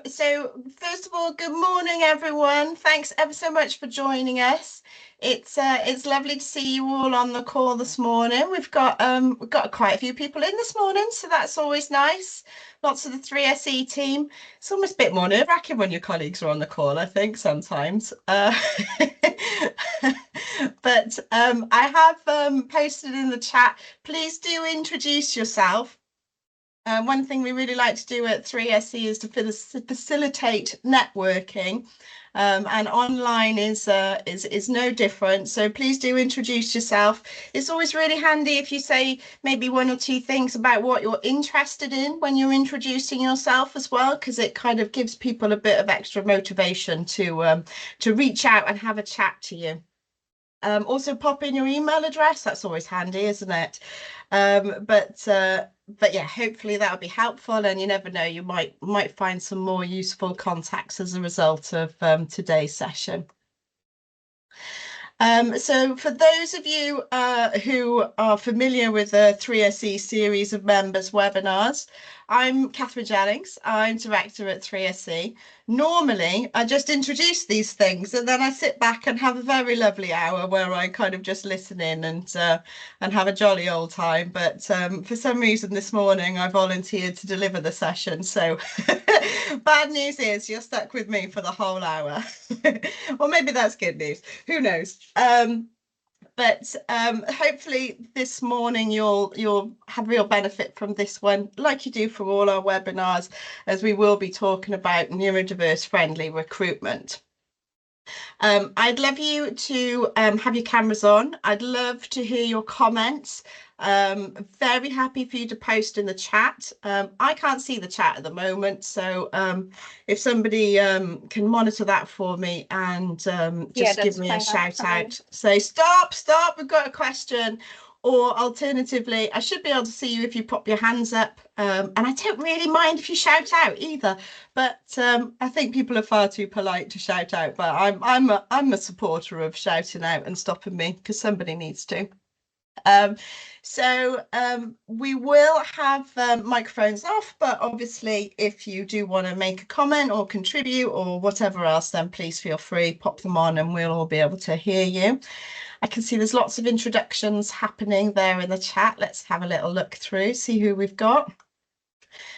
So first of all, good morning, everyone. Thanks ever so much for joining us. It's lovely to see you all on the call this morning. We've got quite a few people in this morning, so that's always nice. Lots of the 3SE team. It's almost a bit more nerve-wracking when your colleagues are on the call, I think, sometimes. But I have posted in the chat, please do introduce yourself. One thing we really like to do at 3SE is to facilitate networking, and online is no different. So please do introduce yourself. It's always really handy if you say maybe one or two things about what you're interested in when you're introducing yourself as well, because it kind of gives people a bit of extra motivation to reach out and have a chat to you. Also pop in your email address. That's always handy, isn't it? But yeah, hopefully that'll be helpful, and you never know, you might find some more useful contacts as a result of today's session. So for those of you who are familiar with the 3SE series of members webinars, I'm Catherine Jennings. I'm director at 3SE. Normally, I just introduce these things and then I sit back and have a very lovely hour where I kind of just listen in and have a jolly old time. But for some reason this morning, I volunteered to deliver the session. So bad news is you're stuck with me for the whole hour. Or maybe that's good news. Who knows? But hopefully this morning you'll have real benefit from this one, like you do for all our webinars, as we will be talking about neurodiverse friendly recruitment. I'd love you to have your cameras on. I'd love to hear your comments. Very happy for you to post in the chat. I can't see the chat at the moment, so if somebody can monitor that for me and just give me a shout out, say stop, we've got a question. Or alternatively, I should be able to see you if you pop your hands up. And I don't really mind if you shout out either, but I think people are far too polite to shout out. But I'm a supporter of shouting out and stopping me, because somebody needs to. So we will have microphones off, but obviously if you do want to make a comment or contribute or whatever else, then please feel free, pop them on and we'll all be able to hear you. I can see there's lots of introductions happening there in the chat. Let's have a little look through, see who we've got.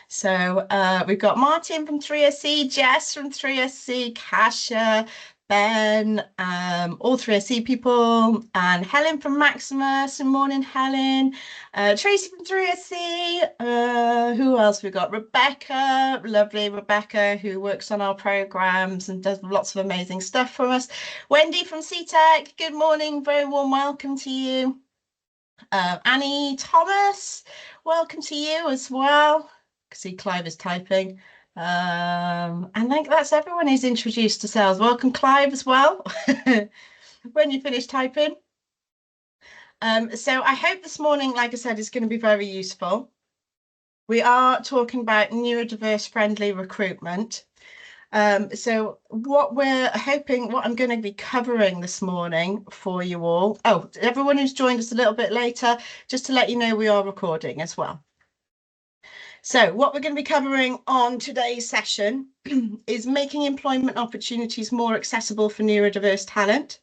So we've got Martin from 3SE, Jess from 3SE, Kasia, Ben, all 3SE people, and Helen from Maximus. Good morning, Helen. Tracy from 3SE. Who else we got? Rebecca, lovely Rebecca, who works on our programs and does lots of amazing stuff for us. Wendy from CTEC, good morning, very warm welcome to you. Annie Thomas, welcome to you as well. I see Clive is typing. I think that's everyone who's introduced themselves. Welcome, Clive, as well, when you finish typing. So I hope this morning, like I said, is going to be very useful. We are talking about neurodiverse friendly recruitment. So what I'm going to be covering this morning for you all. Oh, everyone who's joined us a little bit later, just to let you know, we are recording as well. So what we're going to be covering on today's session is making employment opportunities more accessible for neurodiverse talent.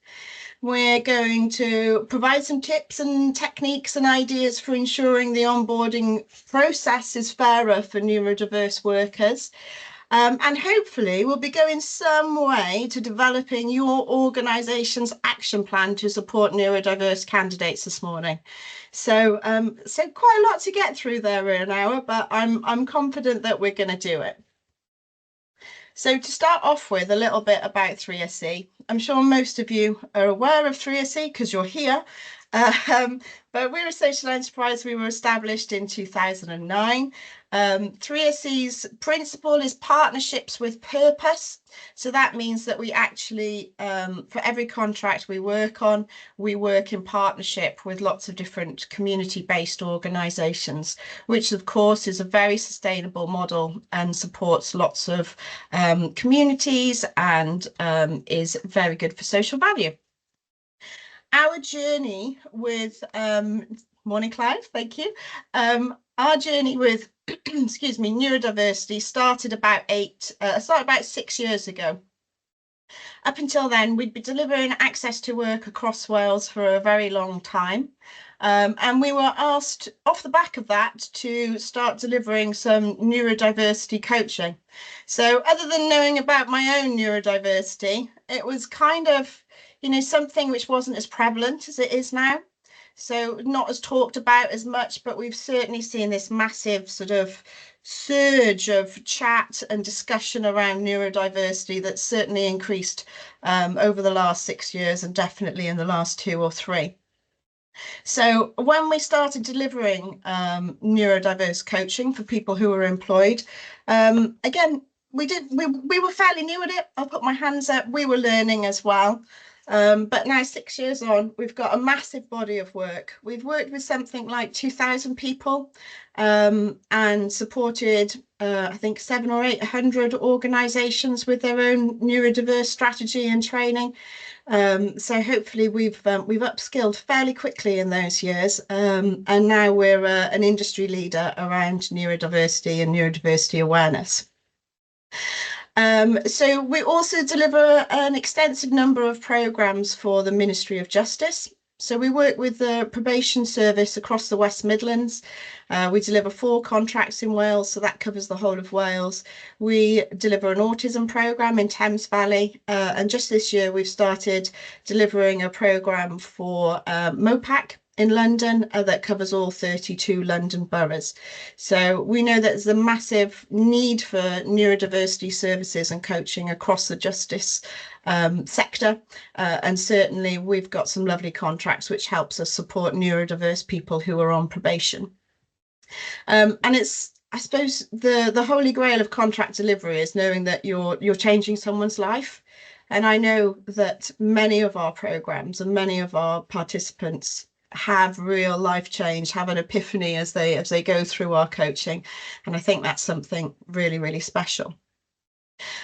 We're going to provide some tips and techniques and ideas for ensuring the onboarding process is fairer for neurodiverse workers. And hopefully we'll be going some way to developing your organisation's action plan to support neurodiverse candidates this morning. So quite a lot to get through there in an hour, but I'm confident that we're going to do it. So to start off with, a little bit about 3SE. I'm sure most of you are aware of 3SE because you're here. But we're a social enterprise. We were established in 2009. 3SE's principle is partnerships with purpose. So that means that we actually, for every contract we work on, we work in partnership with lots of different community-based organisations, which of course is a very sustainable model and supports lots of communities and is very good for social value. Our journey with, morning Clive, thank you. Our journey with excuse me, neurodiversity started about 6 years ago. Up until then, we'd be delivering access to work across Wales for a very long time. And we were asked off the back of that to start delivering some neurodiversity coaching. So other than knowing about my own neurodiversity, it was kind of, something which wasn't as prevalent as it is now. So not as talked about as much, but we've certainly seen this massive sort of surge of chat and discussion around neurodiversity that's certainly increased over the last 6 years and definitely in the last 2 or 3. So when we started delivering neurodiverse coaching for people who were employed, again, we were fairly new at it. I'll put my hands up. We were learning as well. But now 6 years on, we've got a massive body of work. We've worked with something like 2,000 people and supported, I think, 700 or 800 organisations with their own neurodiverse strategy and training. So hopefully we've upskilled fairly quickly in those years, and now we're an industry leader around neurodiversity and neurodiversity awareness. So we also deliver an extensive number of programmes for the Ministry of Justice. So we work with the probation service across the West Midlands. We deliver 4 contracts in Wales, so that covers the whole of Wales. We deliver an autism programme in Thames Valley, and just this year we've started delivering a programme for MOPAC in London that covers all 32 London boroughs. So we know that there's a massive need for neurodiversity services and coaching across the justice sector, and certainly we've got some lovely contracts which helps us support neurodiverse people who are on probation. And it's, I suppose, the holy grail of contract delivery is knowing that you're changing someone's life. And I know that many of our programs and many of our participants have real life change, have an epiphany as they go through our coaching, and I think that's something really, really special.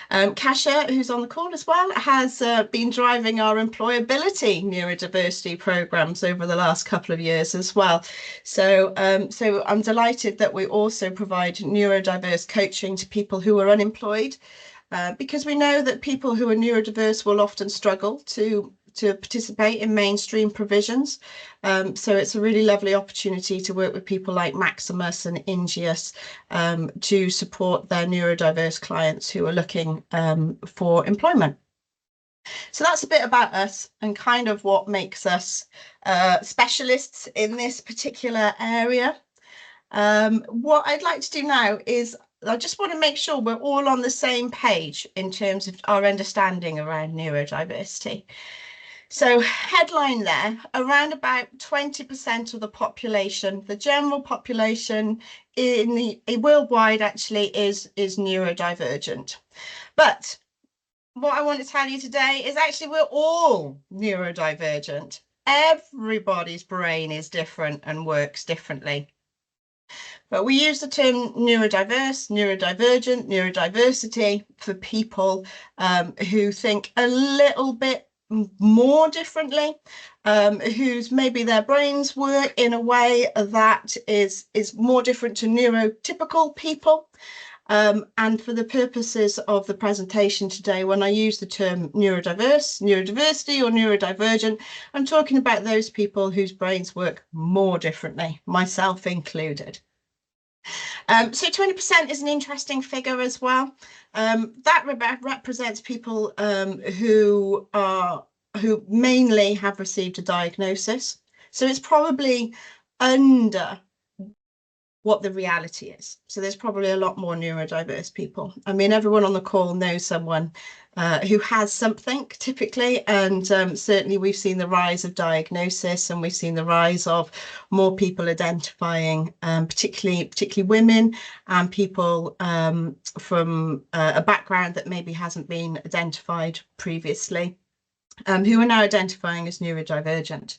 Kasia, who's on the call as well, has been driving our employability neurodiversity programs over the last couple of years as well. So I'm delighted that we also provide neurodiverse coaching to people who are unemployed, because we know that people who are neurodiverse will often struggle to participate in mainstream provisions. So it's a really lovely opportunity to work with people like Maximus and Ingeus to support their neurodiverse clients who are looking for employment. So that's a bit about us and kind of what makes us specialists in this particular area. What I'd like to do now is I just want to make sure we're all on the same page in terms of our understanding around neurodiversity. So headline there, around about 20% of the population, the general population worldwide actually is neurodivergent. But what I want to tell you today is actually we're all neurodivergent. Everybody's brain is different and works differently. But we use the term neurodiverse, neurodivergent, neurodiversity for people who think a little bit more differently, whose maybe their brains work in a way that is more different to neurotypical people. And for the purposes of the presentation today, when I use the term neurodiverse, neurodiversity or neurodivergent, I'm talking about those people whose brains work more differently, myself included. So 20% is an interesting figure as well. That represents people who mainly have received a diagnosis. So it's probably under what the reality is. So there's probably a lot more neurodiverse people. I mean, everyone on the call knows someone who has something typically, and certainly we've seen the rise of diagnosis, and we've seen the rise of more people identifying, particularly women and people from a background that maybe hasn't been identified previously, who are now identifying as neurodivergent.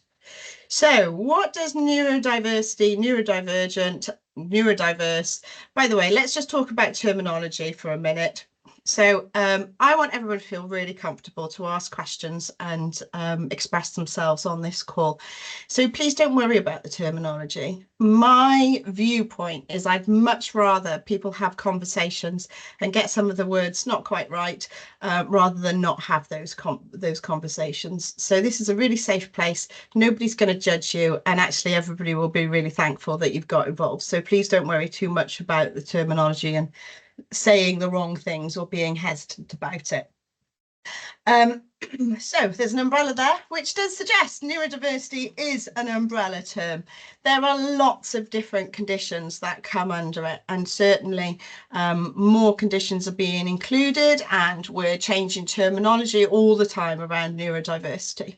So what does neurodiversity, neurodivergent, neurodiverse, by the way, let's just talk about terminology for a minute. So I want everyone to feel really comfortable to ask questions and express themselves on this call. So please don't worry about the terminology. my viewpoint is I'd much rather people have conversations and get some of the words not quite right, rather than not have those conversations. So this is a really safe place. Nobody's going to judge you, and actually everybody will be really thankful that you've got involved. So please don't worry too much about the terminology and saying the wrong things or being hesitant about it. So there's an umbrella there, which does suggest neurodiversity is an umbrella term. There are lots of different conditions that come under it, and certainly more conditions are being included, and we're changing terminology all the time around neurodiversity.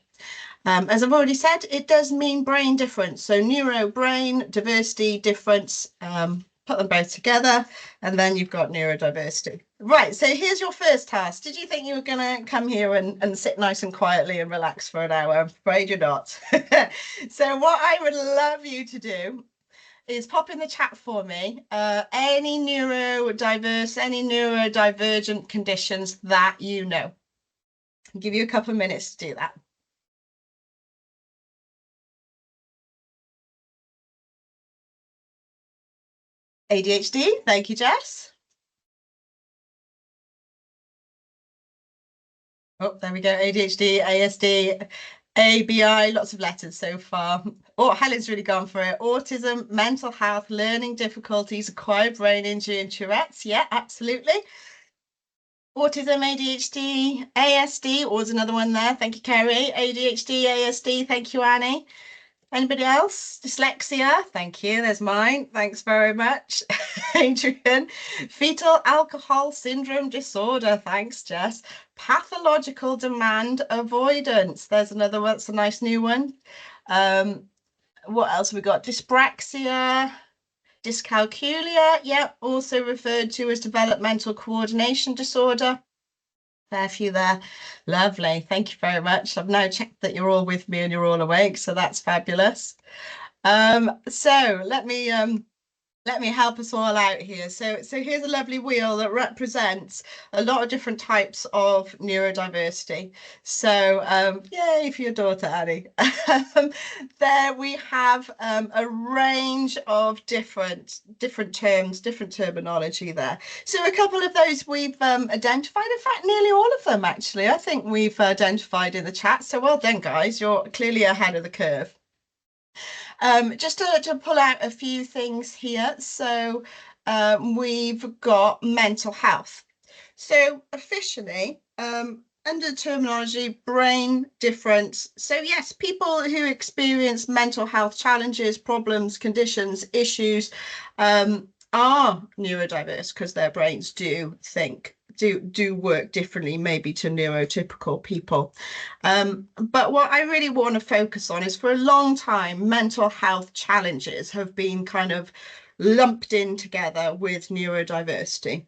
As I've already said, it does mean brain difference. So neuro, brain, diversity, difference, put them both together, and then you've got neurodiversity. Right, so here's your first task. Did you think you were going to come here and sit nice and quietly and relax for an hour? I'm afraid you're not. So what I would love you to do is pop in the chat for me any neurodiverse, any neurodivergent conditions that you know. I'll give you a couple of minutes to do that. ADHD, thank you, Jess. Oh, there we go. ADHD, ASD, ABI, lots of letters so far. Oh, Helen's really gone for it. Autism, mental health, learning difficulties, acquired brain injury, and Tourette's. Yeah, absolutely. Autism, ADHD, ASD, or there's another one there. Thank you, Kerry. ADHD, ASD, thank you, Annie. Anybody else? Dyslexia, thank you. There's mine. Thanks very much, Adrian. Fetal alcohol syndrome disorder. Thanks, Jess. Pathological demand avoidance. There's another one. That's a nice new one. What else have we got? Dyspraxia, dyscalculia. Yeah, also referred to as developmental coordination disorder. Fair few there. Lovely. Thank you very much. I've now checked that you're all with me and you're all awake, so that's fabulous. So let me help us all out here. So here's a lovely wheel that represents a lot of different types of neurodiversity. So yay for your daughter, Annie. There we have a range of different terms, different terminology there. So a couple of those we've identified. In fact, nearly all of them, actually, I think we've identified in the chat. So well done, guys. You're clearly ahead of the curve. Just to pull out a few things here. So we've got mental health. So officially, under terminology, brain difference. So yes, people who experience mental health challenges, problems, conditions, issues are neurodiverse because their brains do work differently maybe to neurotypical people. But what I really want to focus on is, for a long time, mental health challenges have been kind of lumped in together with neurodiversity.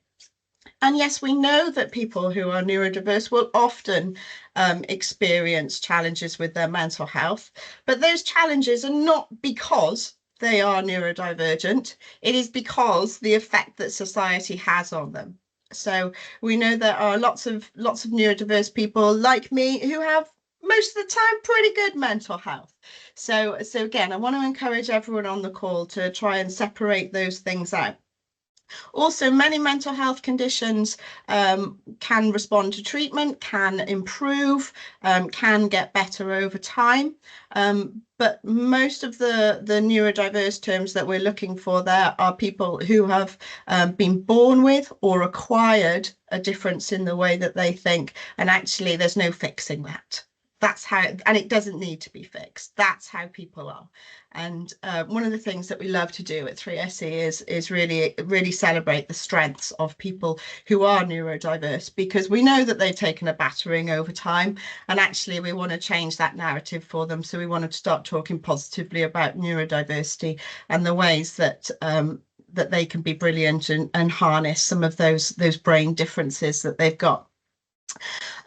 And yes, we know that people who are neurodiverse will often experience challenges with their mental health, but those challenges are not because they are neurodivergent. It is because the effect that society has on them. So we know there are lots of neurodiverse people like me who have most of the time pretty good mental health. So again, I want to encourage everyone on the call to try and separate those things out. Also, many mental health conditions can respond to treatment, can improve, can get better over time. But most of the neurodiverse terms that we're looking for there are people who have been born with or acquired a difference in the way that they think, and actually there's no fixing that. That's how, and it doesn't need to be fixed. That's how people are. And one of the things that we love to do at 3SE is really celebrate the strengths of people who are neurodiverse, because we know that they've taken a battering over time, and actually we want to change that narrative for them. So we want to start talking positively about neurodiversity and the ways that that they can be brilliant and harness some of those brain differences that they've got.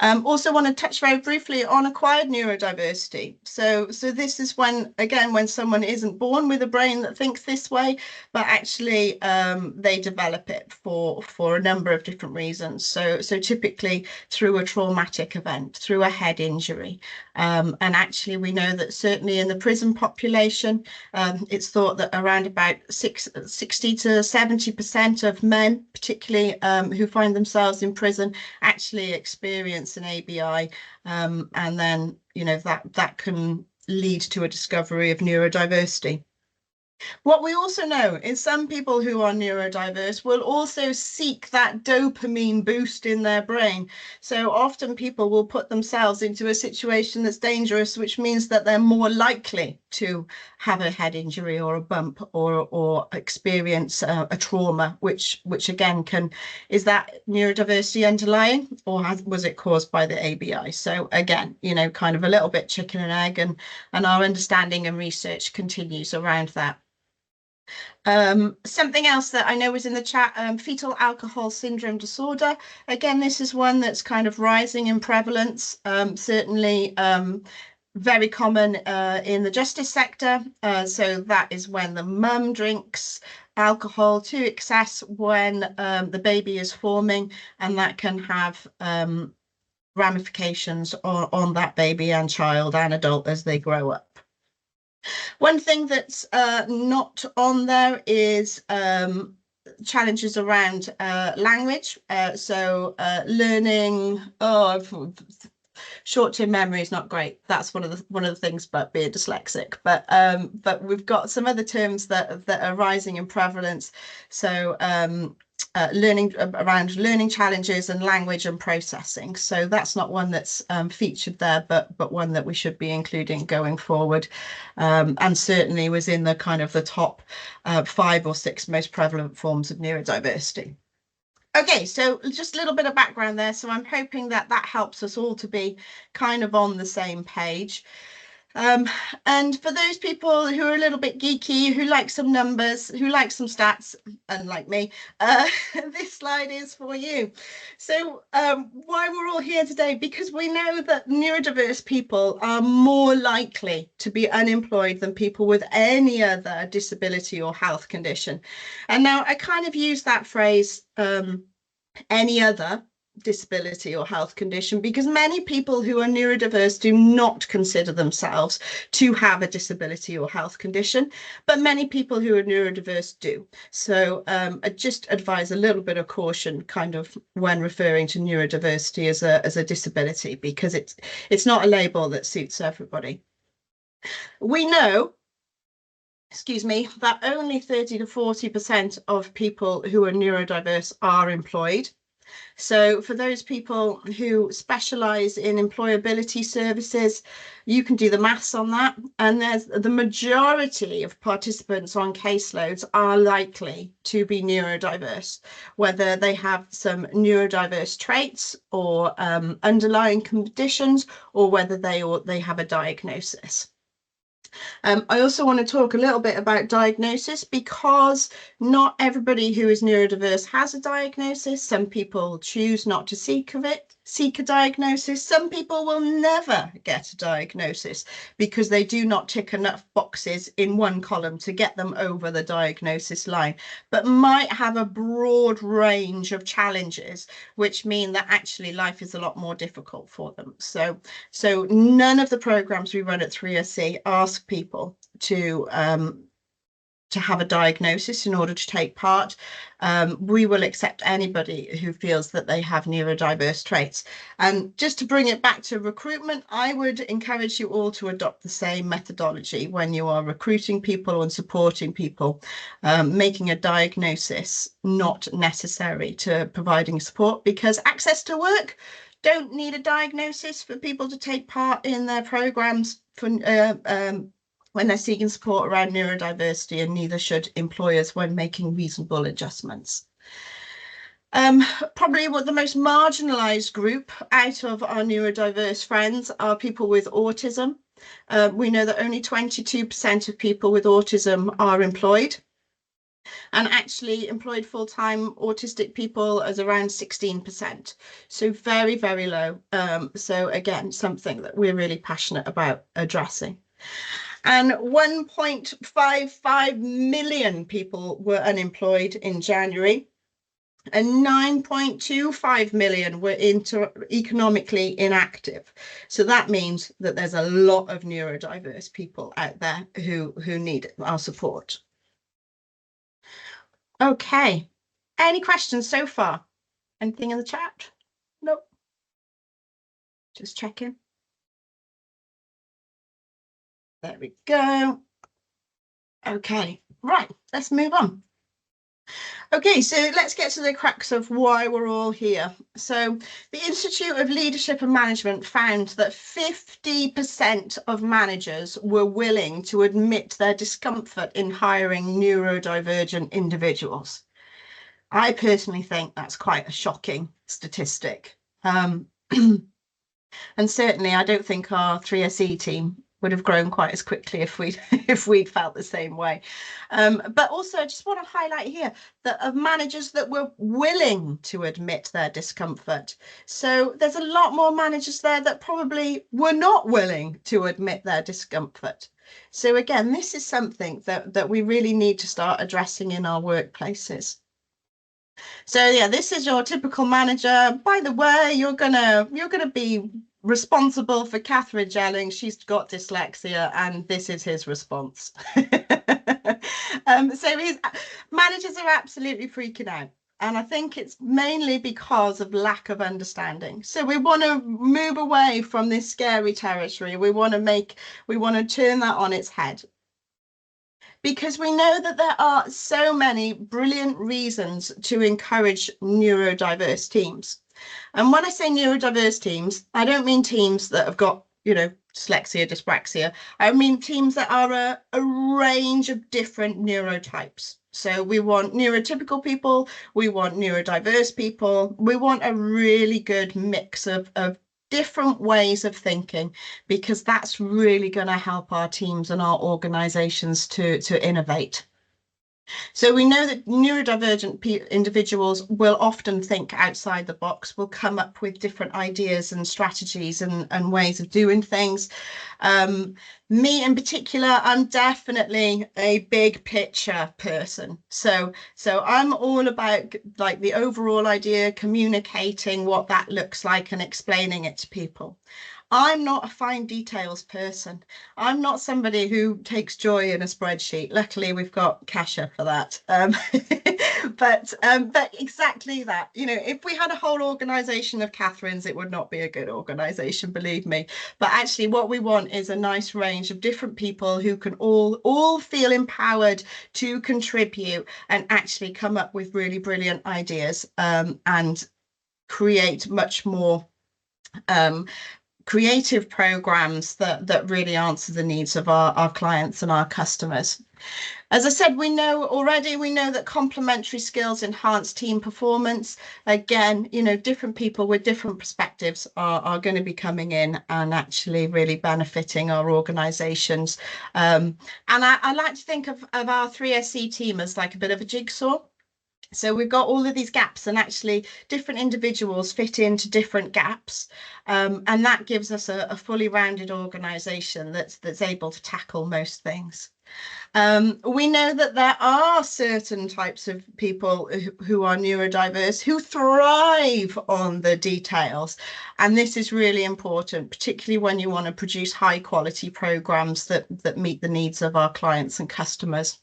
Also want to touch very briefly on acquired neurodiversity. So this is when, again, when someone isn't born with a brain that thinks this way, but actually they develop it for a number of different reasons. So typically through a traumatic event, through a head injury. And actually we know that certainly in the prison population, it's thought that around about 60 to 70% of men, particularly who find themselves in prison, actually experience an ABI, and then that can lead to a discovery of neurodiversity. What we also know is some people who are neurodiverse will also seek that dopamine boost in their brain. So often people will put themselves into a situation that's dangerous, which means that they're more likely to have a head injury or a bump or experience a trauma, which again is that neurodiversity underlying, or was it caused by the ABI? So again, kind of a little bit chicken and egg, and our understanding and research continues around that. Something else that I know was in the chat, fetal alcohol syndrome disorder. Again, this is one that's kind of rising in prevalence, certainly very common in the justice sector. So that is when the mum drinks alcohol to excess when the baby is forming, and that can have ramifications on that baby and child and adult as they grow up. One thing that's not on there is challenges around language. So learning, short-term memory is not great. That's one of the things about being dyslexic. But we've got some other terms that are rising in prevalence. So learning challenges and language and processing. So that's not one that's featured there, but one that we should be including going forward, and certainly was in the kind of the top 5 or 6 most prevalent forms of neurodiversity. Okay, so just a little bit of background there. So I'm hoping that helps us all to be kind of on the same page. And for those people who are a little bit geeky, who like some numbers, who like some stats, unlike me, this slide is for you. So why we're all here today, because we know that neurodiverse people are more likely to be unemployed than people with any other disability or health condition. And now I kind of use that phrase, any other disability or health condition, because many people who are neurodiverse do not consider themselves to have a disability or health condition, but many people who are neurodiverse do. So I just advise a little bit of caution kind of when referring to neurodiversity as a disability, because it's not a label that suits everybody. We know, that only 30 to 40% of people who are neurodiverse are employed. So for those people who specialise in employability services, you can do the maths on that. And there's the majority of participants on caseloads are likely to be neurodiverse, whether they have some neurodiverse traits or underlying conditions, or whether they have a diagnosis. I also want to talk a little bit about diagnosis, because not everybody who is neurodiverse has a diagnosis. Some people choose not to seek a diagnosis. Some people will never get a diagnosis because they do not tick enough boxes in one column to get them over the diagnosis line, but might have a broad range of challenges which mean that actually life is a lot more difficult for them. So none of the programs we run at 3SC ask people to have a diagnosis in order to take part. We will accept anybody who feels that they have neurodiverse traits. And just to bring it back to recruitment, I would encourage you all to adopt the same methodology when you are recruiting people and supporting people, making a diagnosis not necessary to providing support, because access to work don't need a diagnosis for people to take part in their programs for when they're seeking support around neurodiversity, and neither should employers when making reasonable adjustments. Probably what the most marginalised group out of our neurodiverse friends are people with autism. We know that only 22% of people with autism are employed. And actually employed full-time autistic people as around 16%. So very, very low. So again, something that we're really passionate about addressing. And 1.55 million people were unemployed in January, and 9.25 million were economically inactive. So that means that there's a lot of neurodiverse people out there who need our support. Okay. Any questions so far? Anything in the chat? Nope. Just checking. There we go. Okay, right, let's move on. Okay, so let's get to the crux of why we're all here. So the Institute of Leadership and Management found that 50% of managers were willing to admit their discomfort in hiring neurodivergent individuals. I personally think that's quite a shocking statistic. And certainly I don't think our 3SE team would have grown quite as quickly if we'd felt the same way. But also I just want to highlight here that of managers that were willing to admit their discomfort. So there's a lot more managers there that probably were not willing to admit their discomfort. So again, this is something that we really need to start addressing in our workplaces. So yeah, this is your typical manager. By the way, you're gonna be responsible for Catherine Jelling. She's got dyslexia, and this is his response. So his managers are absolutely freaking out. And I think it's mainly because of lack of understanding. So we want to move away from this scary territory. We want to turn that on its head, because we know that there are so many brilliant reasons to encourage neurodiverse teams. And when I say neurodiverse teams, I don't mean teams that have got, dyslexia, dyspraxia. I mean teams that are a range of different neurotypes. So we want neurotypical people, we want neurodiverse people, we want a really good mix of different ways of thinking, because that's really going to help our teams and our organizations to innovate. So we know that neurodivergent individuals will often think outside the box, will come up with different ideas and strategies and ways of doing things. Me in particular, I'm definitely a big picture person. So I'm all about like the overall idea, communicating what that looks like and explaining it to people. I'm not a fine details person. I'm not somebody who takes joy in a spreadsheet. Luckily, we've got Kasha for that. But exactly that. If we had a whole organization of Catherines, it would not be a good organization, believe me. But actually, what we want is a nice range of different people who can all feel empowered to contribute and actually come up with really brilliant ideas, and create much more creative programs that really answer the needs of our clients and our customers. As I said, we know that complementary skills enhance team performance. Again, different people with different perspectives are going to be coming in and actually really benefiting our organizations. And I like to think of our 3SE team as like a bit of a jigsaw. So we've got all of these gaps, and actually different individuals fit into different gaps. And that gives us a fully rounded organization that's able to tackle most things. We know that there are certain types of people who are neurodiverse who thrive on the details. And this is really important, particularly when you want to produce high quality programs that meet the needs of our clients and customers.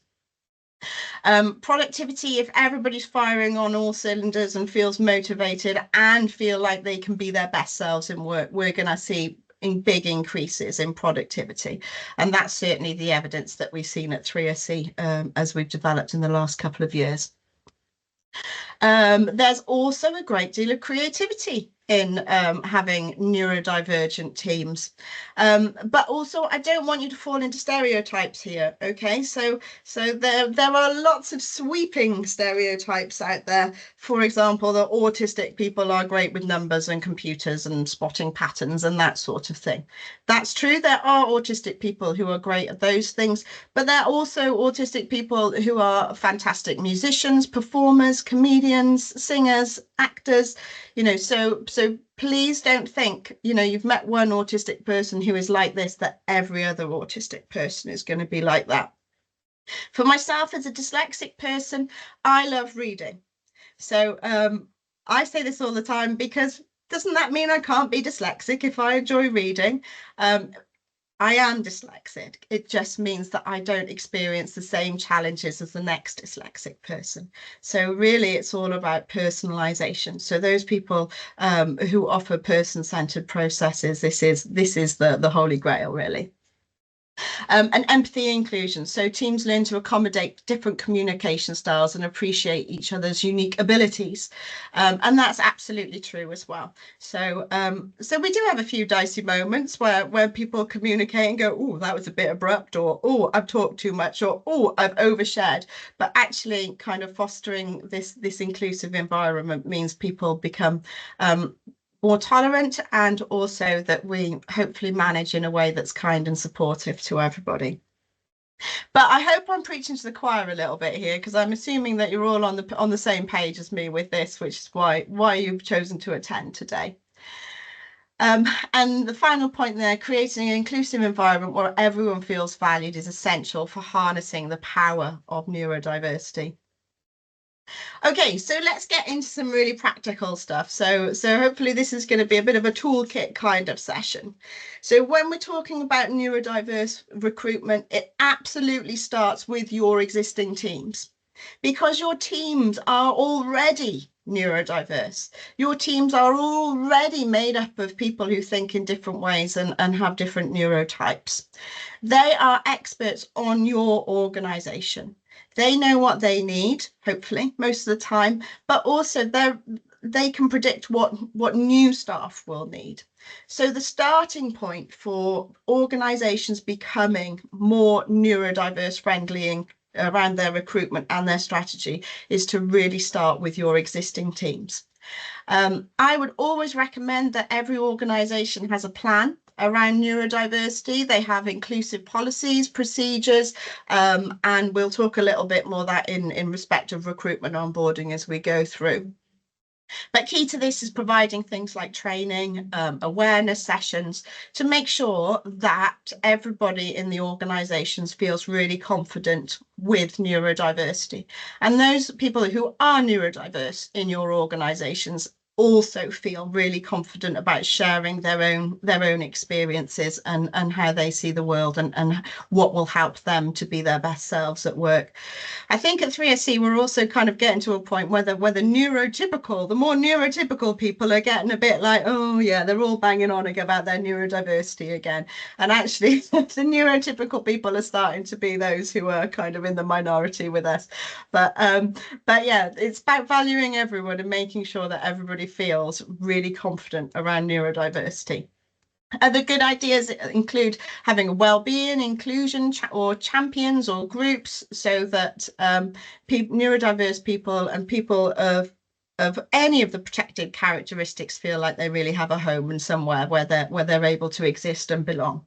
Productivity, if everybody's firing on all cylinders and feels motivated and feel like they can be their best selves in work, we're going to see big increases in productivity. And that's certainly the evidence that we've seen at 3SE as we've developed in the last couple of years. There's also a great deal of creativity in having neurodivergent teams. But also, I don't want you to fall into stereotypes here, okay? So there are lots of sweeping stereotypes out there. For example, that autistic people are great with numbers and computers and spotting patterns and that sort of thing. That's true. There are autistic people who are great at those things, but there are also autistic people who are fantastic musicians, performers, comedians, singers, actors, so please don't think, you've met one autistic person who is like this, that every other autistic person is going to be like that. For myself as a dyslexic person, I love reading. So I say this all the time, because doesn't that mean I can't be dyslexic if I enjoy reading? I am dyslexic. It just means that I don't experience the same challenges as the next dyslexic person. So really, it's all about personalisation. So those people who offer person-centered processes, this is the holy grail, really. And empathy and inclusion. So teams learn to accommodate different communication styles and appreciate each other's unique abilities. And that's absolutely true as well. So we do have a few dicey moments where people communicate and go, oh, that was a bit abrupt, or oh, I've talked too much, or oh, I've overshared. But actually kind of fostering this inclusive environment means people become more tolerant, and also that we hopefully manage in a way that's kind and supportive to everybody. But I hope I'm preaching to the choir a little bit here, because I'm assuming that you're all on the same page as me with this, which is why you've chosen to attend today. And the final point there, creating an inclusive environment where everyone feels valued is essential for harnessing the power of neurodiversity. Okay, so let's get into some really practical stuff. So hopefully this is going to be a bit of a toolkit kind of session. So when we're talking about neurodiverse recruitment, it absolutely starts with your existing teams, because your teams are already neurodiverse. Your teams are already made up of people who think in different ways and have different neurotypes. They are experts on your organization. They know what they need, hopefully, most of the time, but also they can predict what new staff will need. So the starting point for organizations becoming more neurodiverse friendly around their recruitment and their strategy is to really start with your existing teams. I would always recommend that every organization has a plan around neurodiversity. They have inclusive policies, procedures, and we'll talk a little bit more that in respect of recruitment onboarding as we go through. But key to this is providing things like training, awareness sessions, to make sure that everybody in the organisations feels really confident with neurodiversity. And those people who are neurodiverse in your organisations also feel really confident about sharing their own experiences and how they see the world and what will help them to be their best selves at work. I think at 3SC we're also kind of getting to a point where the more neurotypical people are getting a bit like, oh yeah, they're all banging on about their neurodiversity again. And actually the neurotypical people are starting to be those who are kind of in the minority with us. But yeah, it's about valuing everyone and making sure that everybody feels really confident around neurodiversity. Other good ideas include having a well-being, inclusion, or champions or groups, so that neurodiverse people and people of any of the protected characteristics feel like they really have a home and somewhere where they're able to exist and belong.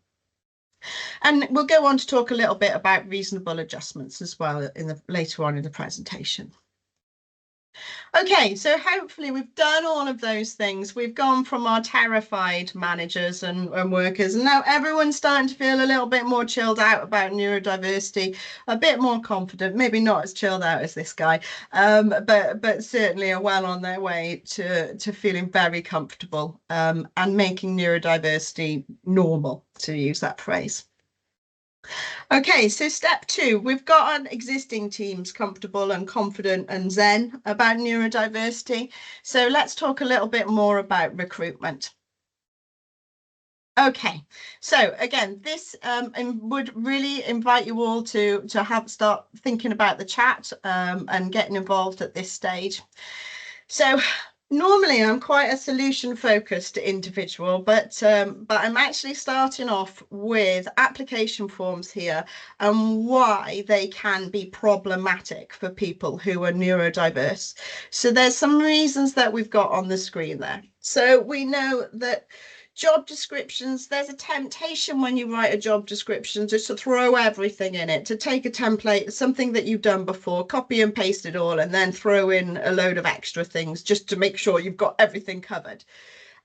And we'll go on to talk a little bit about reasonable adjustments as well later on in the presentation. Okay, so hopefully we've done all of those things. We've gone from our terrified managers and workers, and now everyone's starting to feel a little bit more chilled out about neurodiversity, a bit more confident, maybe not as chilled out as this guy, but certainly are well on their way to feeling very comfortable and making neurodiversity normal, to use that phrase. Okay, so step 2, we've got our existing teams comfortable and confident and zen about neurodiversity. So let's talk a little bit more about recruitment. Okay, so again, this would really invite you all to start thinking about the chat and getting involved at this stage. So Normally, I'm quite a solution-focused individual, but I'm actually starting off with application forms here and why they can be problematic for people who are neurodiverse. So there's some reasons that we've got on the screen there. So we know that job descriptions, there's a temptation when you write a job description just to throw everything in it, to take a template, something that you've done before, copy and paste it all, and then throw in a load of extra things just to make sure you've got everything covered.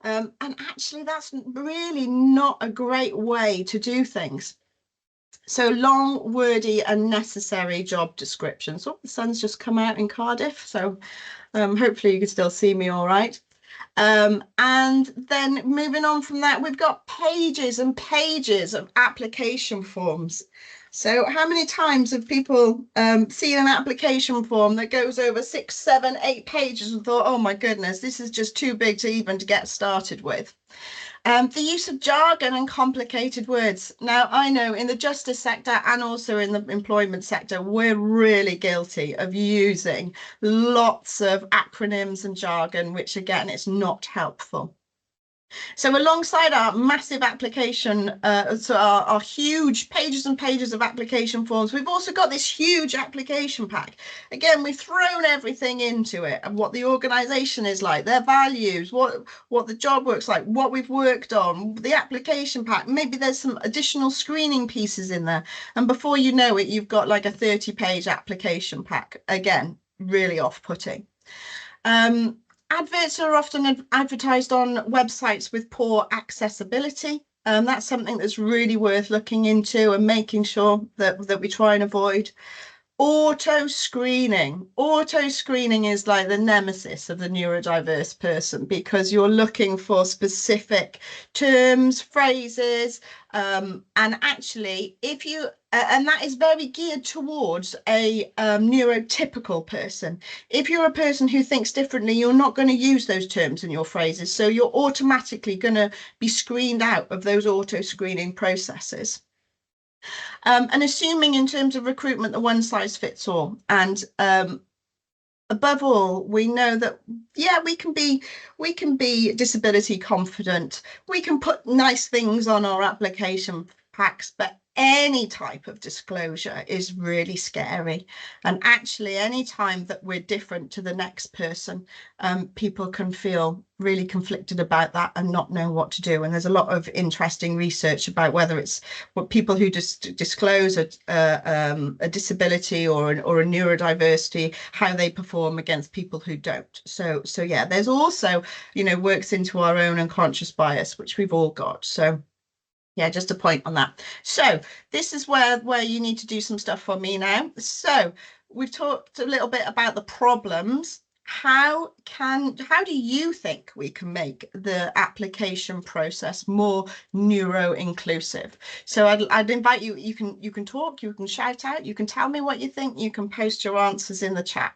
And actually, that's really not a great way to do things. So long, wordy, unnecessary job descriptions. Oh, the sun's just come out in Cardiff, so hopefully you can still see me all right. And then moving on from that, we've got pages and pages of application forms. So how many times have people seen an application form that goes over 6, 7, 8 pages and thought, oh my goodness, this is just too big to even to get started with? The use of jargon and complicated words. Now, I know in the justice sector and also in the employment sector, we're really guilty of using lots of acronyms and jargon, which again, is not helpful. So alongside our massive application, so our huge pages and pages of application forms, we've also got this huge application pack. Again, we've thrown everything into it and what the organisation is like, their values, what the job works like, what we've worked on, the application pack. Maybe there's some additional screening pieces in there. And before you know it, you've got like a 30-page application pack. Again, really off-putting. Adverts are often advertised on websites with poor accessibility. That's something that's really worth looking into and making sure that we try and avoid. Auto screening. Auto screening is like the nemesis of the neurodiverse person because you're looking for specific terms, phrases, and actually, if you and that is very geared towards a neurotypical person. If you're a person who thinks differently, you're not going to use those terms in your phrases, so you're automatically going to be screened out of those auto screening processes. And assuming in terms of recruitment, the one size fits all. And above all, we know that, yeah, we can be disability confident. We can put nice things on our application packs, but any type of disclosure is really scary. And actually, any time that we're different to the next person, people can feel really conflicted about that and not know what to do. And there's a lot of interesting research about whether it's what people who just disclose a disability or a neurodiversity, how they perform against people who don't. So yeah, there's also, works into our own unconscious bias, which we've all got. So yeah, just a point on that. So this is where you need to do some stuff for me now. So we've talked a little bit about the problems. How do you think we can make the application process more neuro-inclusive? So I'd invite you, you can talk, you can shout out, you can tell me what you think, you can post your answers in the chat.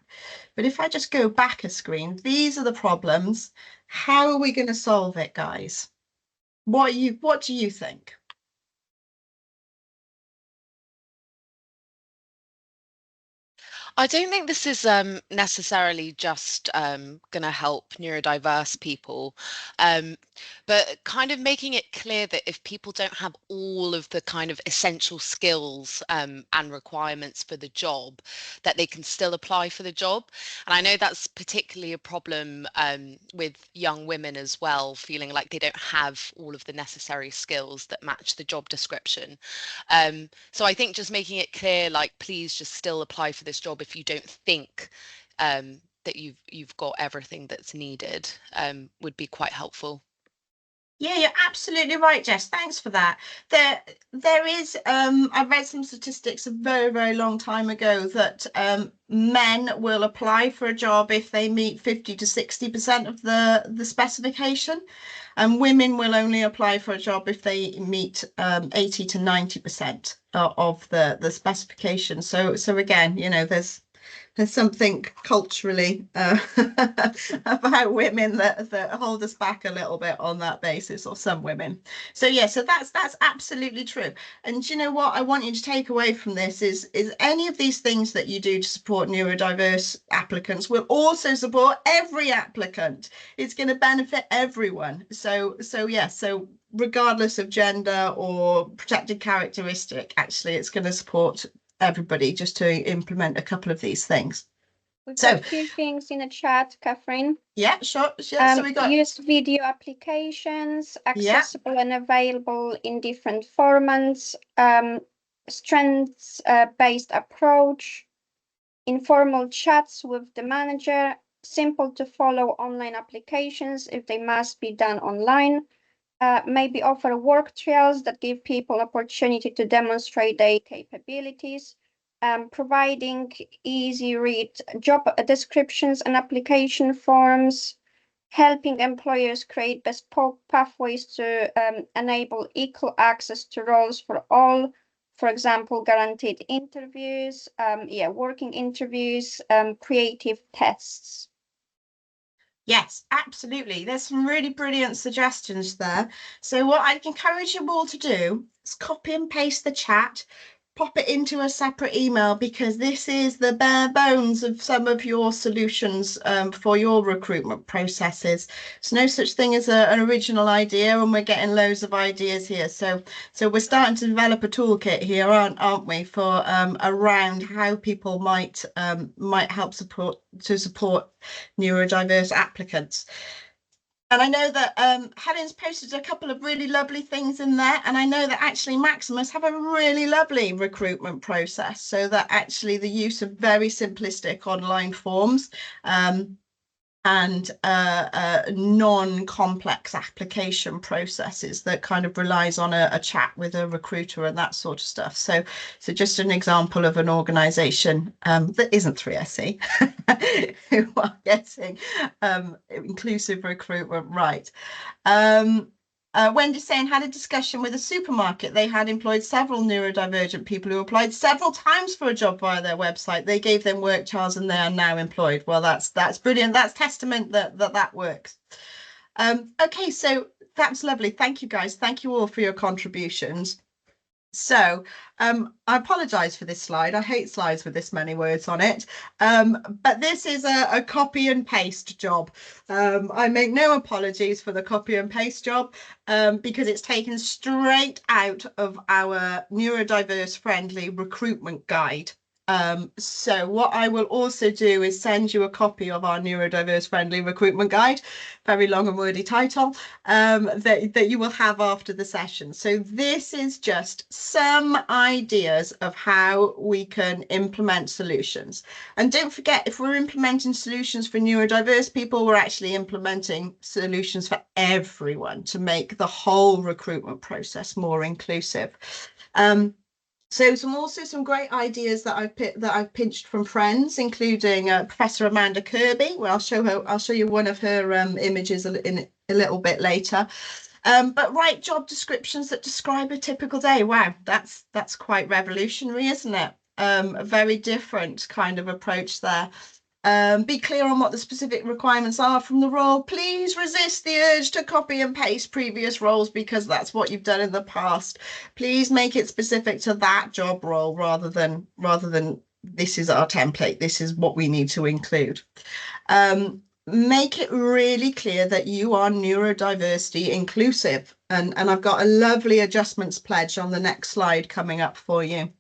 But if I just go back a screen, these are the problems. How are we going to solve it, guys? What do you think? I don't think this is necessarily just going to help neurodiverse people, but kind of making it clear that if people don't have all of the kind of essential skills and requirements for the job, that they can still apply for the job. And I know that's particularly a problem with young women as well, feeling like they don't have all of the necessary skills that match the job description. So I think just making it clear, like, please just still apply for this job if you don't think that you've got everything that's needed, would be quite helpful. Yeah, you're absolutely right, Jess. Thanks for that. There is, I read some statistics a very, very long time ago that men will apply for a job if they meet 50 to 60% of the specification, and women will only apply for a job if they meet 80 to 90% of the specification. So again, there's There's something culturally about women that hold us back a little bit on that basis, or some women. So yeah, so that's absolutely true. And you know what I want you to take away from this is any of these things that you do to support neurodiverse applicants will also support every applicant. It's going to benefit everyone. So yeah, so regardless of gender or protected characteristic, actually it's going to support everybody just to implement a couple of these things. We've So got a few things in the chat, Catherine. yeah, sure. Yeah, so we got use video applications, yeah, accessible and available in different formats, strengths based approach, informal chats with the manager, simple to follow online applications if they must be done online. Maybe offer work trials that give people opportunity to demonstrate their capabilities, providing easy read job descriptions and application forms, helping employers create bespoke pathways to enable equal access to roles for all. For example, guaranteed interviews, working interviews, creative tests. yes, absolutely. There's some really brilliant suggestions there. So what I'd encourage you all to do is copy and paste the chat, pop it into a separate email, because this is the bare bones of some of your solutions for your recruitment processes. There's no such thing as an original idea, and we're getting loads of ideas here. So we're starting to develop a toolkit here, aren't we, for around how people might help support neurodiverse applicants. And I know that Helen's posted a couple of really lovely things in there. And I know that actually Maximus have a really lovely recruitment process. So that actually the use of very simplistic online forms and non-complex application processes that kind of relies on a chat with a recruiter and that sort of stuff. So just an example of an organisation that isn't 3SE who are getting inclusive recruitment right. Wendy's saying, had a discussion with a supermarket. They had employed several neurodivergent people who applied several times for a job via their website. They gave them work trials and they are now employed. Well, that's brilliant. That's testament that works. Okay, so that's lovely. Thank you, guys. Thank you all for your contributions. So I apologize for this slide. I hate slides with this many words on it. But this is a copy and paste job. I make no apologies for the copy and paste job because it's taken straight out of our neurodiverse friendly recruitment guide. So what I will also do is send you a copy of our neurodiverse friendly recruitment guide, very long and wordy title, that you will have after the session. So this is just some ideas of how we can implement solutions. And don't forget, if we're implementing solutions for neurodiverse people, we're actually implementing solutions for everyone to make the whole recruitment process more inclusive. So some great ideas that I've pinched from friends, including Professor Amanda Kirby. Well, I'll show you one of her images in a little bit later. But write job descriptions that describe a typical day. Wow, that's quite revolutionary, isn't it? A very different kind of approach there. Be clear on what the specific requirements are from the role. Please resist the urge to copy and paste previous roles because that's what you've done in the past. Please make it specific to that job role rather than this is our template. This is what we need to include. Make it really clear that you are neurodiversity inclusive. And I've got a lovely adjustments pledge on the next slide coming up for you.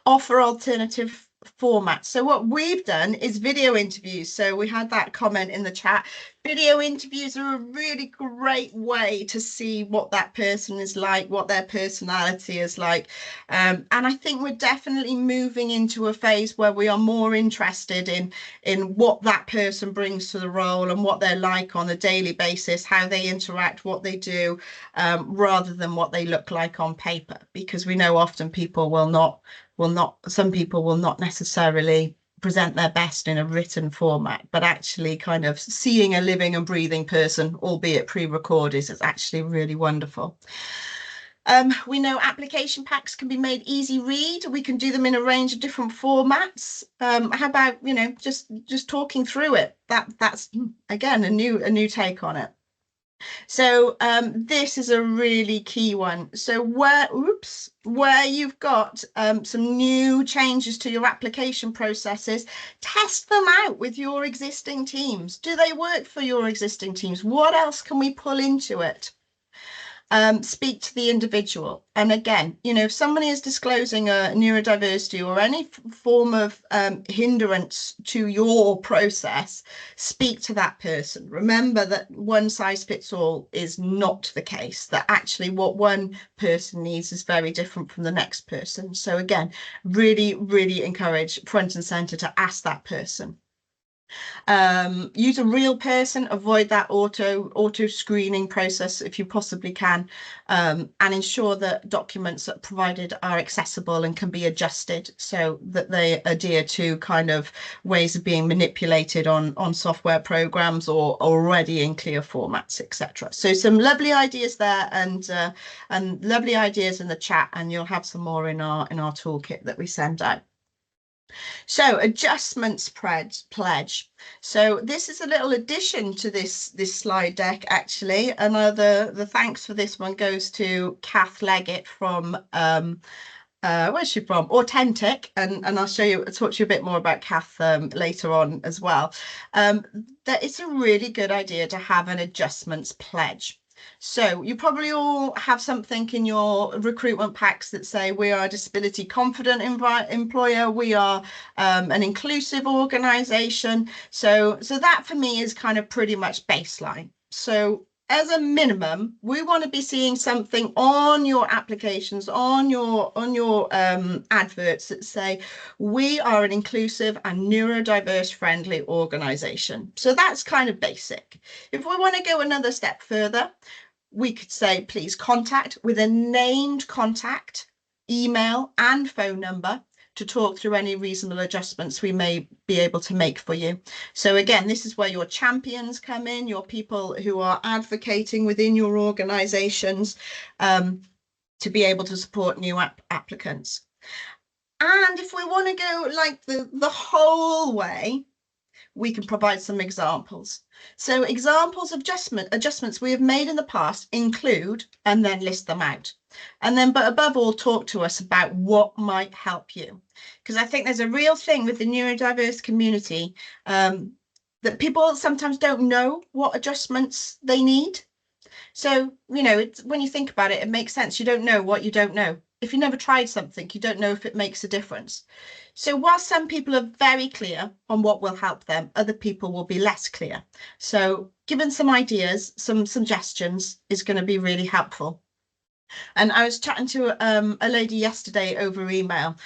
Offer alternative format. So what we've done is video interviews. So we had that comment in the chat. Video interviews are a really great way to see what that person is like, what their personality is like. And I think we're definitely moving into a phase where we are more interested in what that person brings to the role and what they're like on a daily basis, how they interact, what they do, rather than what they look like on paper, because we know often people some people will not necessarily present their best in a written format, but actually kind of seeing a living and breathing person, albeit pre-recorded, is actually really wonderful. We know application packs can be made easy read. We can do them in a range of different formats. How about, just talking through it? That's again a new take on it. So this is a really key one. So where you've got some new changes to your application processes, test them out with your existing teams. Do they work for your existing teams? What else can we pull into it? Speak to the individual. And again, if somebody is disclosing a neurodiversity or any form of hindrance to your process, speak to that person. Remember that one size fits all is not the case, that actually what one person needs is very different from the next person. So again, really, really encourage front and center to ask that person. Use a real person, avoid that auto screening process if you possibly can, and ensure that documents that are provided are accessible and can be adjusted so that they adhere to kind of ways of being manipulated on software programs or already in clear formats, etc. So some lovely ideas there, and lovely ideas in the chat, and you'll have some more in our toolkit that we send out. So adjustments pledge. So this is a little addition to this slide deck, actually. And the thanks for this one goes to Kath Leggett from where's she from? Authentic, and I'll talk to you a bit more about Kath later on as well. That it's a really good idea to have an adjustments pledge. So you probably all have something in your recruitment packs that say we are a disability confident employer, we are an inclusive organisation. So that for me is kind of pretty much baseline. So as a minimum, we want to be seeing something on your applications, on your adverts that say we are an inclusive and neurodiverse friendly organisation. So that's kind of basic. If we want to go another step further, we could say please contact with a named contact, email and phone number to talk through any reasonable adjustments we may be able to make for you. So again, this is where your champions come in, your people who are advocating within your organisations to be able to support new applicants. And if we want to go like the whole way, we can provide some examples. So examples of adjustments we have made in the past include, and then list them out. And then, but above all, talk to us about what might help you. Because I think there's a real thing with the neurodiverse community that people sometimes don't know what adjustments they need. So, when you think about it, it makes sense. You don't know what you don't know. If you never tried something, you don't know if it makes a difference. So while some people are very clear on what will help them, other people will be less clear. So given some ideas, some suggestions is going to be really helpful. And I was chatting to a lady yesterday over email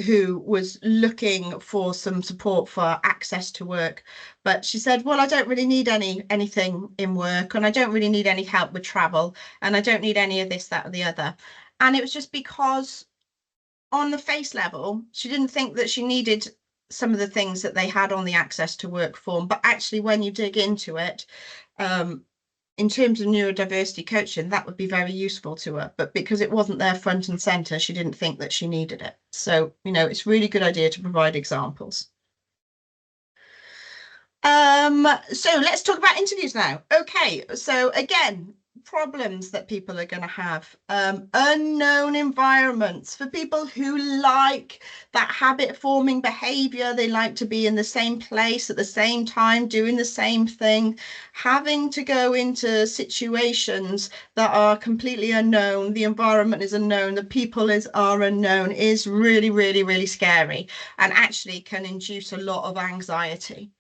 who was looking for some support for access to work. But she said, well, I don't really need anything in work, and I don't really need any help with travel, and I don't need any of this, that, or the other. And it was just because on the face level, she didn't think that she needed some of the things that they had on the access to work form. But actually, when you dig into it, in terms of neurodiversity coaching, that would be very useful to her. But because it wasn't there front and center, she didn't think that she needed it. So, it's a really good idea to provide examples. So let's talk about interviews now. Okay, so again, problems that people are going to have, unknown environments for people who like that habit forming behavior. They like to be in the same place at the same time, doing the same thing. Having to go into situations that are completely unknown, the environment is unknown, the people are unknown, is really, really, really scary, and actually can induce a lot of anxiety.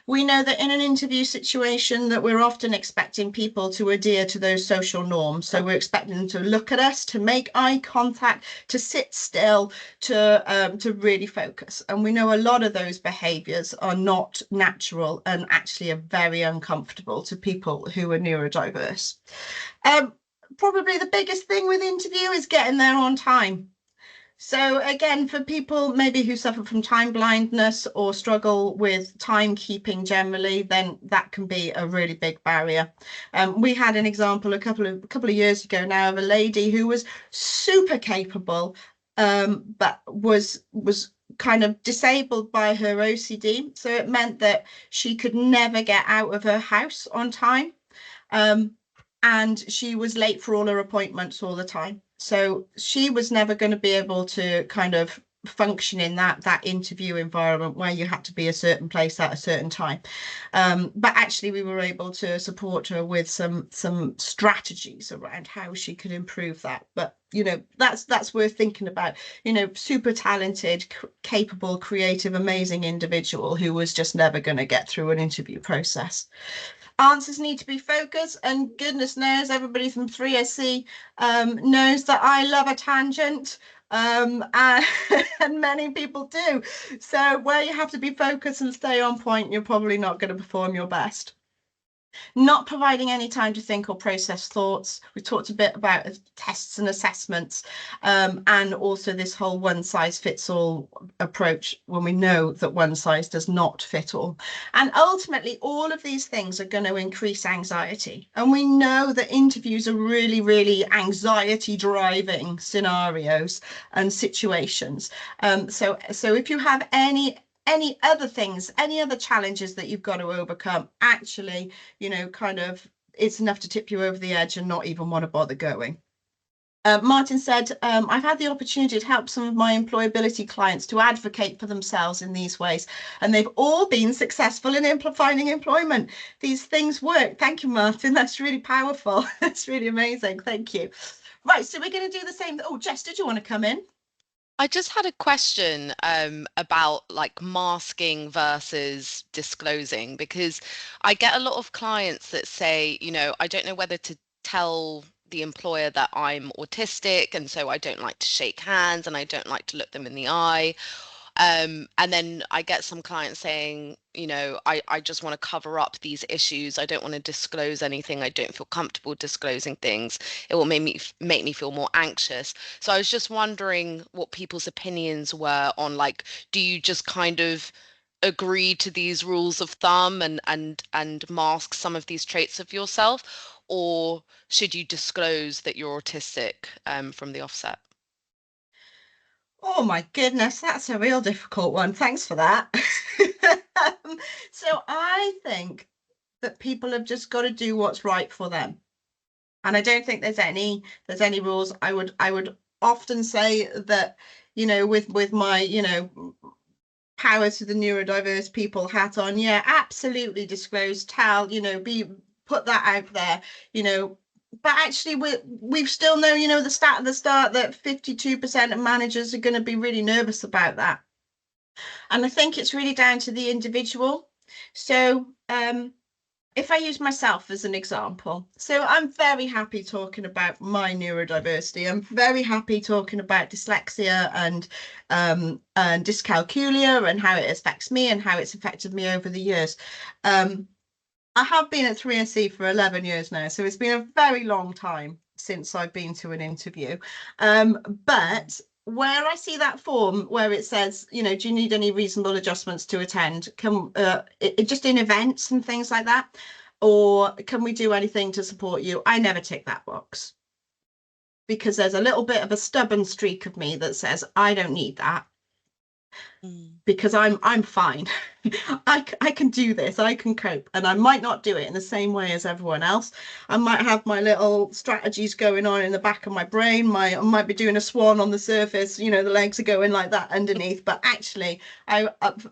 We know that in an interview situation that we're often expecting people to adhere to those social norms. So we're expecting them to look at us, to make eye contact, to sit still, to really focus. And we know a lot of those behaviours are not natural and actually are very uncomfortable to people who are neurodiverse. Probably the biggest thing with interview is getting there on time. So again, for people maybe who suffer from time blindness or struggle with timekeeping generally, then that can be a really big barrier. We had an example a couple of years ago now of a lady who was super capable, but was kind of disabled by her OCD. So it meant that she could never get out of her house on time. And she was late for all her appointments all the time. So she was never going to be able to kind of function in that interview environment where you had to be a certain place at a certain time. But actually we were able to support her with some strategies around how she could improve that. But you know, that's worth thinking about. You know, super talented, capable, creative, amazing individual who was just never going to get through an interview process. Answers need to be focused, and goodness knows everybody from 3SC knows that I love a tangent, and, and many people do. So where you have to be focused and stay on point, you're probably not going to perform your best. Not providing any time to think or process thoughts. We talked a bit about tests and assessments, and also this whole one size fits all approach when we know that one size does not fit all. And ultimately, all of these things are going to increase anxiety. And we know that interviews are really, really anxiety driving scenarios and situations. So if you have any other things, any other challenges that you've got to overcome, actually, you know, kind of, it's enough to tip you over the edge and not even want to bother going. Martin said, I've had the opportunity to help some of my employability clients to advocate for themselves in these ways, and they've all been successful in finding employment. These things work. Thank you, Martin. That's really powerful. That's really amazing. Thank you. Right, so we're going to do the same. Oh, Jess, did you want to come in? I just had a question about like masking versus disclosing, because I get a lot of clients that say, you know, I don't know whether to tell the employer that I'm autistic, and so I don't like to shake hands and I don't like to look them in the eye. And then I get some clients saying, you know, I just want to cover up these issues. I don't want to disclose anything. I don't feel comfortable disclosing things. It will make me feel more anxious. So I was just wondering what people's opinions were on, like, do you just kind of agree to these rules of thumb and mask some of these traits of yourself, or should you disclose that you're autistic from the offset? Oh my goodness, that's a real difficult one. Thanks for that. So I think that people have just got to do what's right for them. And I don't think there's any rules. I would often say that, you know, with my, you know, power to the neurodiverse people hat on, yeah, absolutely disclose, tell, you know, put that out there, you know. But actually we've still know, you know, the stat at the start that 52% of managers are going to be really nervous about that. And I think it's really down to the individual. So if I use myself as an example, so I'm very happy talking about my neurodiversity. I'm very happy talking about dyslexia and dyscalculia and how it affects me and how it's affected me over the years. I have been at 3SC for 11 years now, so it's been a very long time since I've been to an interview. But where I see that form where it says, you know, do you need any reasonable adjustments to attend? Just in events and things like that? Or can we do anything to support you? I never tick that box, because there's a little bit of a stubborn streak of me that says, I don't need that. Because I'm fine. I can do this, I can cope, and I might not do it in the same way as everyone else. I might have my little strategies going on in the back of my brain. I might be doing a swan on the surface, you know, the legs are going like that underneath, but actually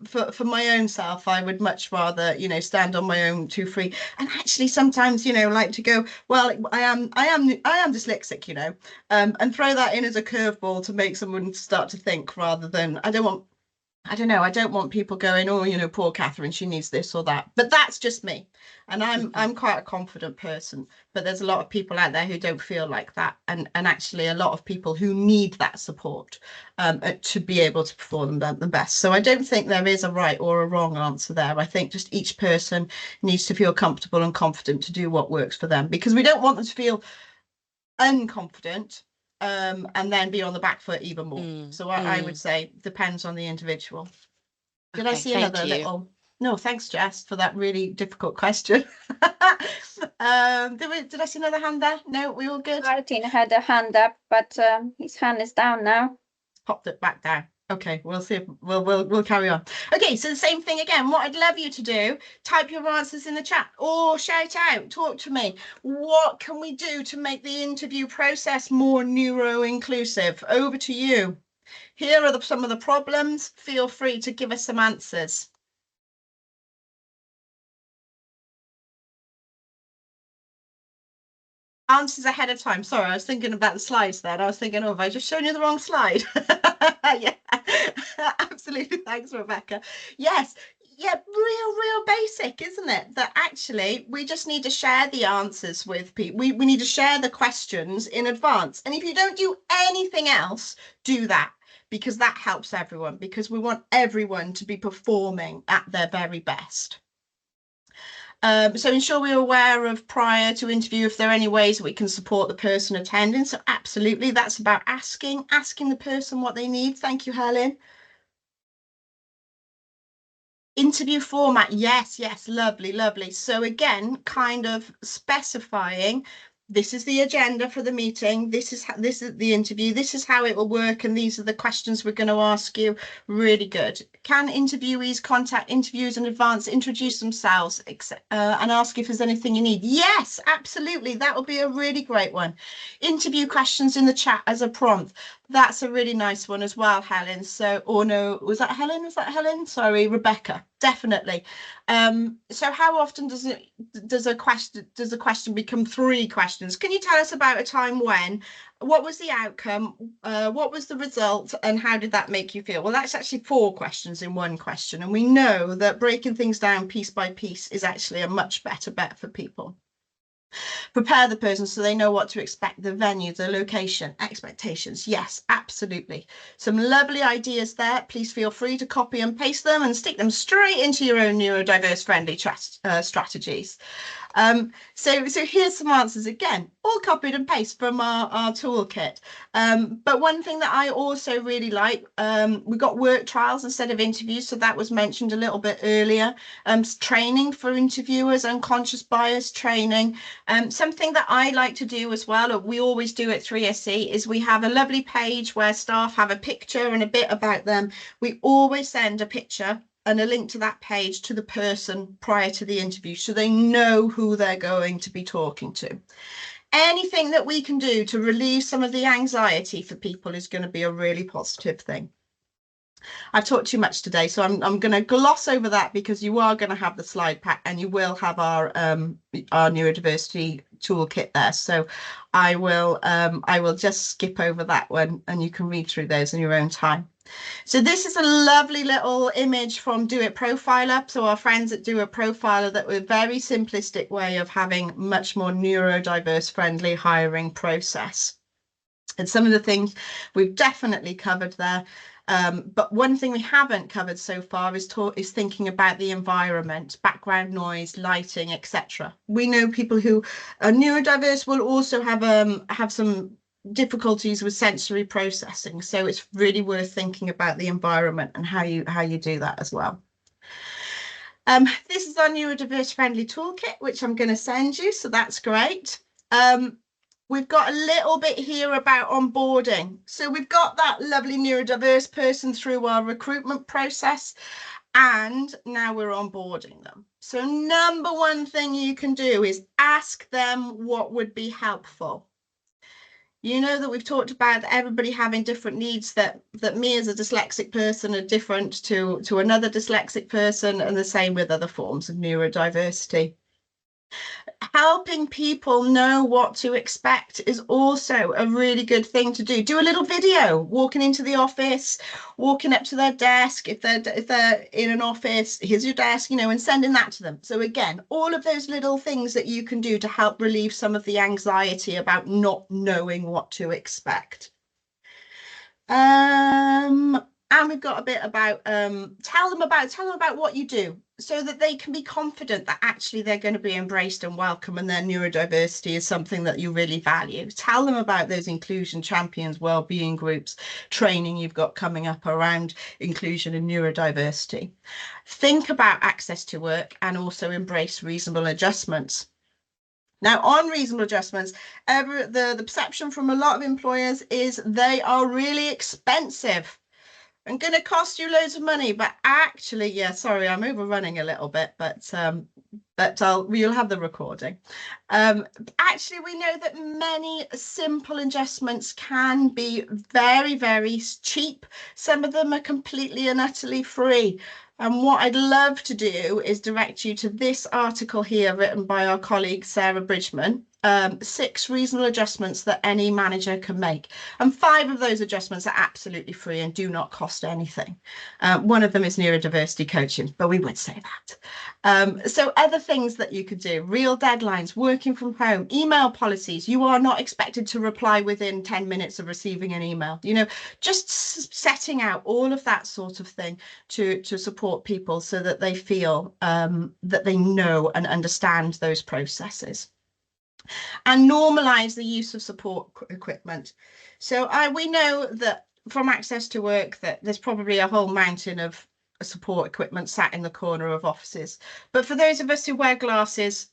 for my own self, I would much rather, you know, stand on my own 2 feet, and actually sometimes, you know, like to go, well, I am dyslexic, you know, and throw that in as a curveball to make someone start to think, rather than I don't want people going, oh, you know, poor Catherine, she needs this or that. But that's just me. And I'm quite a confident person. But there's a lot of people out there who don't feel like that. And actually a lot of people who need that support to be able to perform the best. So I don't think there is a right or a wrong answer there. I think just each person needs to feel comfortable and confident to do what works for them, because we don't want them to feel unconfident and then be on the back foot even more. So I would say depends on the individual. Did I see another little? No, thanks, Jess, for that really difficult question. Did I see another hand there? No, we all good? Martin had a hand up, but his hand is down now. Popped it back down. Okay, we'll see if we'll carry on. Okay, so the same thing again. What I'd love you to do, type your answers in the chat or shout out, talk to me. What can we do to make the interview process more neuro-inclusive? Over to you. Here are some of the problems. Feel free to give us some answers. Answers ahead of time. Sorry, I was thinking about the slides then. I was thinking, oh, have I just shown you the wrong slide? Yeah, absolutely. Thanks, Rebecca. Yes, yeah, real basic, isn't it? That actually we just need to share the answers with people. We need to share the questions in advance. And if you don't do anything else, do that, because that helps everyone, because we want everyone to be performing at their very best. So ensure we're aware of prior to interview if there are any ways that we can support the person attending. So absolutely, that's about asking the person what they need. Thank you, Helen. Interview format, yes, lovely. So again, kind of specifying, this is the agenda for the meeting, this is the interview, this is how it will work, and these are the questions we're going to ask you. Really good. Can interviewees contact interviewers in advance, introduce themselves, and ask if there's anything you need? Yes, absolutely. That would be a really great one. Interview questions in the chat as a prompt. That's a really nice one as well, Helen. So, or no, was that Helen? Was that Helen? Sorry, Rebecca. Definitely. So how often does a question become 3 questions? Can you tell us about a time when? What was the outcome? What was the result? And how did that make you feel? Well, that's actually 4 questions in 1 question. And we know that breaking things down piece by piece is actually a much better bet for people. Prepare the person so they know what to expect, the venue, the location, expectations. Yes, absolutely. Some lovely ideas there. Please feel free to copy and paste them and stick them straight into your own neurodiverse friendly strategies. So here's some answers again, all copied and pasted from our toolkit. But one thing that I also really like, we got work trials instead of interviews, so that was mentioned a little bit earlier. Training for interviewers, unconscious bias training. Something that I like to do as well, or we always do at 3SC, is we have a lovely page where staff have a picture and a bit about them. We always send a picture and a link to that page to the person prior to the interview, so they know who they're going to be talking to. Anything that we can do to relieve some of the anxiety for people is going to be a really positive thing. I've talked too much today, so I'm going to gloss over that, because you are going to have the slide pack and you will have our neurodiversity toolkit there. So I will just skip over that one, and you can read through those in your own time. So this is a lovely little image from Do It Profiler. So our friends at Do It Profiler, that were a very simplistic way of having much more neurodiverse friendly hiring process. And some of the things we've definitely covered there. But one thing we haven't covered so far is thinking about the environment, background noise, lighting, etc. We know people who are neurodiverse will also have some difficulties with sensory processing, so it's really worth thinking about the environment and how you do that as well. This is our neurodiverse friendly toolkit, which I'm going to send you, so that's great. We've got a little bit here about onboarding. So we've got that lovely neurodiverse person through our recruitment process, and now we're onboarding them. So number 1 thing you can do is ask them what would be helpful. You know that we've talked about everybody having different needs, that me as a dyslexic person are different to another dyslexic person, and the same with other forms of neurodiversity. Helping people know what to expect is also a really good thing to do. Do a little video, walking into the office, walking up to their desk. If they're in an office, here's your desk, you know, and sending that to them. So again, all of those little things that you can do to help relieve some of the anxiety about not knowing what to expect. And we've got a bit about tell them about what you do, so that they can be confident that actually they're going to be embraced and welcome, and their neurodiversity is something that you really value. Tell them about those inclusion champions, wellbeing groups, training you've got coming up around inclusion and neurodiversity. Think about access to work and also embrace reasonable adjustments. Now, on reasonable adjustments, the perception from a lot of employers is they are really expensive and going to cost you loads of money. But actually, yeah, sorry, I'm overrunning a little bit, but you'll have the recording. Actually, we know that many simple adjustments can be very, very cheap. Some of them are completely and utterly free. And what I'd love to do is direct you to this article here written by our colleague Sarah Bridgman, 6 reasonable adjustments that any manager can make. And 5 of those adjustments are absolutely free and do not cost anything. One of them is neurodiversity coaching, but we would say that. So other things that you could do: real deadlines, working from home, email policies. You are not expected to reply within 10 minutes of receiving an email. You know, just setting out all of that sort of thing to support people so that they feel that they know and understand those processes. And normalize the use of support equipment. So we know that from Access to Work that there's probably a whole mountain of support equipment sat in the corner of offices. But for those of us who wear glasses,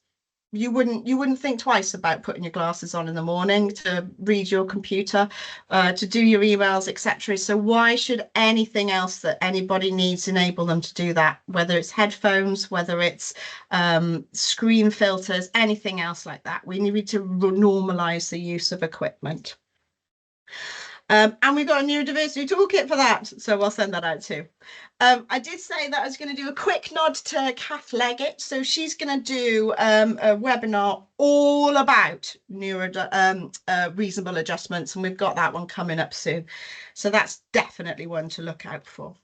you wouldn't think twice about putting your glasses on in the morning to read your computer, to do your emails, etc. So why should anything else that anybody needs enable them to do that? Whether it's headphones, whether it's screen filters, anything else like that. We need to normalize the use of equipment. And we've got a neurodiversity toolkit for that, so I'll send that out too. I did say that I was going to do a quick nod to Kath Leggett, so she's going to do a webinar all about reasonable adjustments, and we've got that one coming up soon. So that's definitely one to look out for.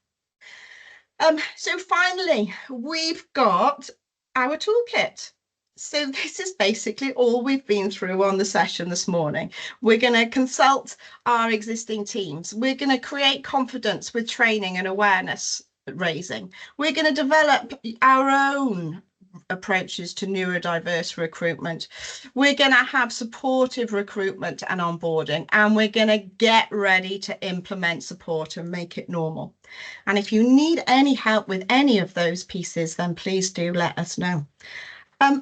So finally, we've got our toolkit. So this is basically all we've been through on the session this morning. We're going to consult our existing teams. We're going to create confidence with training and awareness raising. We're going to develop our own approaches to neurodiverse recruitment. We're going to have supportive recruitment and onboarding, and we're going to get ready to implement support and make it normal. And if you need any help with any of those pieces, then please do let us know.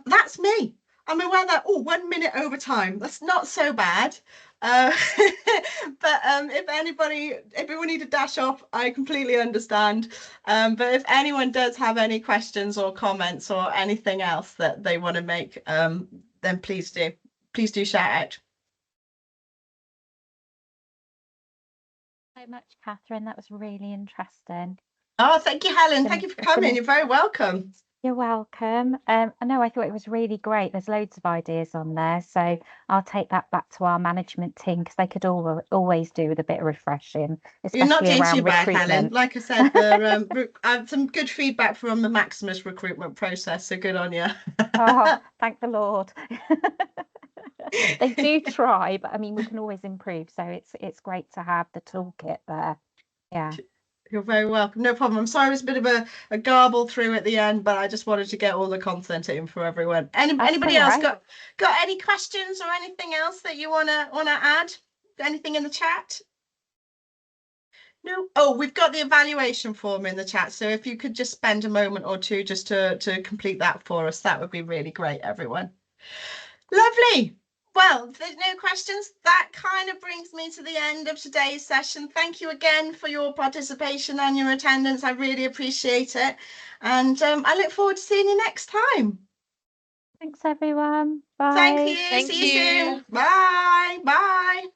That's me. I'm aware that 1 minute over time, that's not so bad. But if we need to dash off, I completely understand. But if anyone does have any questions or comments or anything else that they want to make, then please do shout out. So much, Catherine. That was really interesting. Oh, thank you, Helen. Thank you for coming. You're very welcome. You're welcome. I know, I thought it was really great. There's loads of ideas on there, so I'll take that back to our management team, because they could always do with a bit of refreshing, especially You're not doing around too bad, recruitment. Helen. Like I said, I had some good feedback from the Maximus recruitment process, so good on you. Oh, thank the Lord. They do try, but I mean, we can always improve, so it's great to have the toolkit there. Yeah. You're very welcome. No problem. I'm sorry it was a bit of a garble through at the end, but I just wanted to get all the content in for everyone. Anybody else got any questions or anything else that you wanna add? Anything in the chat? No? Oh, we've got the evaluation form in the chat, so if you could just spend a moment or two just to complete that for us, that would be really great, everyone. Lovely. Well, if there's no questions, that kind of brings me to the end of today's session. Thank you again for your participation and your attendance. I really appreciate it. And I look forward to seeing you next time. Thanks, everyone. Bye. Thank you. Thank See you you. soon. Bye. Bye.